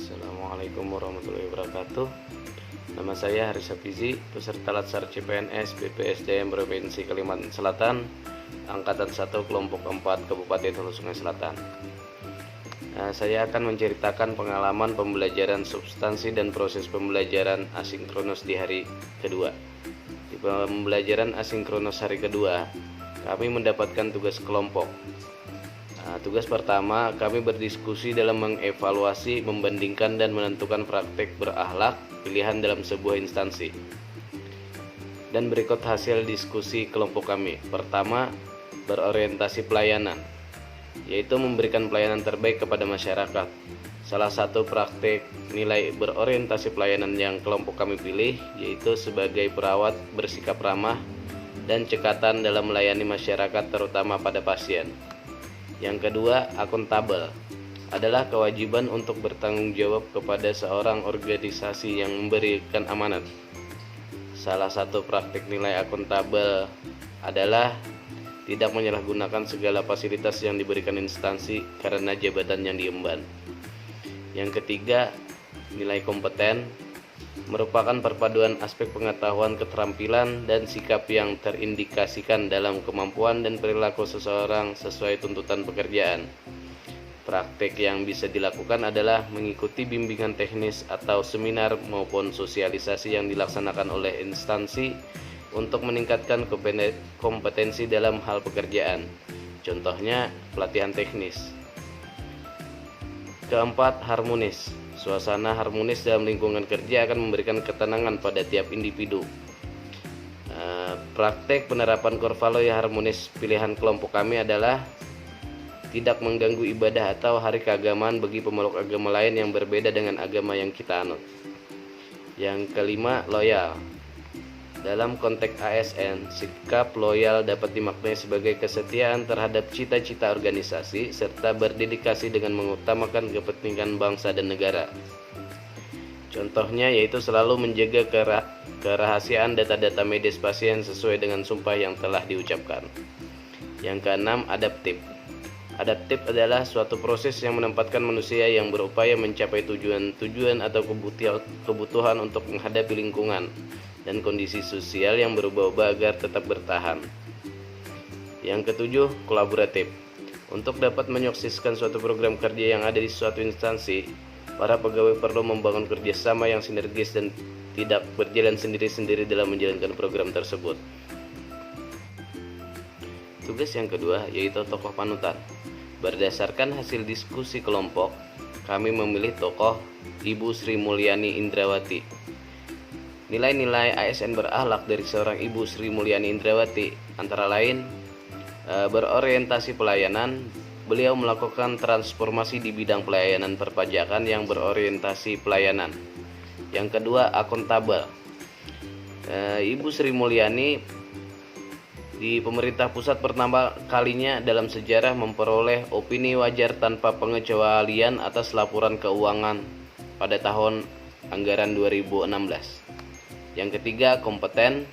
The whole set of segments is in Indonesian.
Assalamualaikum warahmatullahi wabarakatuh. Nama saya Haris Hafizi, peserta Latsar CPNS BPSDM Provinsi Kalimantan Selatan, Angkatan 1 Kelompok 4 Kabupaten Hulu Sungai Selatan. Saya akan menceritakan pengalaman pembelajaran substansi dan proses pembelajaran asinkronus di hari kedua. Di pembelajaran asinkronus hari kedua, kami mendapatkan tugas kelompok. Tugas pertama, kami berdiskusi dalam mengevaluasi, membandingkan, dan menentukan praktek berakhlak pilihan dalam sebuah instansi. Dan berikut hasil diskusi kelompok kami. Pertama, berorientasi pelayanan, yaitu memberikan pelayanan terbaik kepada masyarakat. Salah satu praktek nilai berorientasi pelayanan yang kelompok kami pilih yaitu sebagai perawat bersikap ramah dan cekatan dalam melayani masyarakat, terutama pada pasien. Yang kedua, akuntabel adalah kewajiban untuk bertanggung jawab kepada seorang organisasi yang memberikan amanat. Salah satu praktik nilai akuntabel adalah tidak menyalahgunakan segala fasilitas yang diberikan instansi karena jabatan yang diemban. Yang ketiga, nilai kompeten merupakan perpaduan aspek pengetahuan, keterampilan, dan sikap yang terindikasikan dalam kemampuan dan perilaku seseorang sesuai tuntutan pekerjaan. Praktek yang bisa dilakukan adalah mengikuti bimbingan teknis atau seminar maupun sosialisasi yang dilaksanakan oleh instansi untuk meningkatkan kompetensi dalam hal pekerjaan. Contohnya, pelatihan teknis. Keempat, harmonis. Suasana harmonis dalam lingkungan kerja akan memberikan ketenangan pada tiap individu. Praktek penerapan kurva Loya harmonis pilihan kelompok kami adalah tidak mengganggu ibadah atau hari keagamaan bagi pemeluk agama lain yang berbeda dengan agama yang kita anut. Yang kelima, loyal. Dalam konteks ASN, sikap loyal dapat dimaknai sebagai kesetiaan terhadap cita-cita organisasi serta berdedikasi dengan mengutamakan kepentingan bangsa dan negara. Contohnya yaitu selalu menjaga kerahasiaan data-data medis pasien sesuai dengan sumpah yang telah diucapkan. Yang keenam, adaptif. Adaptif adalah suatu proses yang menempatkan manusia yang berupaya mencapai tujuan atau kebutuhan untuk menghadapi lingkungan dan kondisi sosial yang berubah-ubah agar tetap bertahan. Yang ketujuh, kolaboratif. Untuk dapat menyukseskan suatu program kerja yang ada di suatu instansi, para pegawai perlu membangun kerjasama yang sinergis dan tidak berjalan sendiri-sendiri dalam menjalankan program tersebut. Tugas yang kedua yaitu tokoh panutan. Berdasarkan hasil diskusi kelompok, kami memilih tokoh Ibu Sri Mulyani Indrawati. Nilai-nilai ASN berakhlak dari seorang Ibu Sri Mulyani Indrawati antara lain berorientasi pelayanan. Beliau melakukan transformasi di bidang pelayanan perpajakan yang berorientasi pelayanan. Yang kedua, akuntabel. Ibu Sri Mulyani di pemerintah pusat pertama kalinya dalam sejarah memperoleh opini wajar tanpa pengecualian atas laporan keuangan pada tahun anggaran 2016. Yang ketiga, kompeten.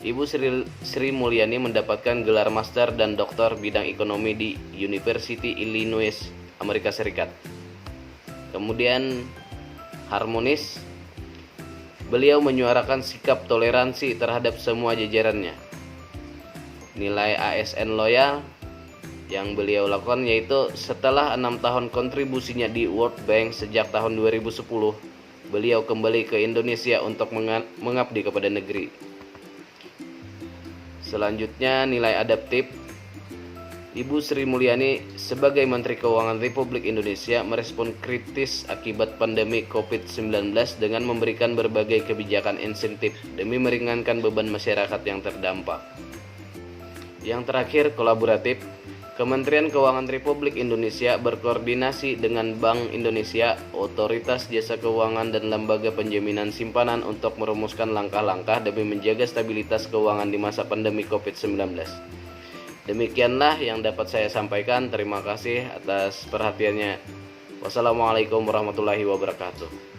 Ibu Sri Mulyani mendapatkan gelar master dan doktor bidang ekonomi di University Illinois, Amerika Serikat. Kemudian, harmonis. Beliau menyuarakan sikap toleransi terhadap semua jajarannya. Nilai ASN loyal yang beliau lakukan yaitu setelah 6 tahun kontribusinya di World Bank sejak tahun 2010, beliau kembali ke Indonesia untuk mengabdi kepada negeri. Selanjutnya, nilai adaptif. Ibu Sri Mulyani sebagai Menteri Keuangan Republik Indonesia merespon kritis akibat pandemi COVID-19 dengan memberikan berbagai kebijakan insentif demi meringankan beban masyarakat yang terdampak. Yang terakhir, kolaboratif. Kementerian Keuangan Republik Indonesia berkoordinasi dengan Bank Indonesia, Otoritas Jasa Keuangan, dan Lembaga Penjaminan Simpanan untuk merumuskan langkah-langkah demi menjaga stabilitas keuangan di masa pandemi COVID-19. Demikianlah yang dapat saya sampaikan. Terima kasih atas perhatiannya. Wassalamualaikum warahmatullahi wabarakatuh.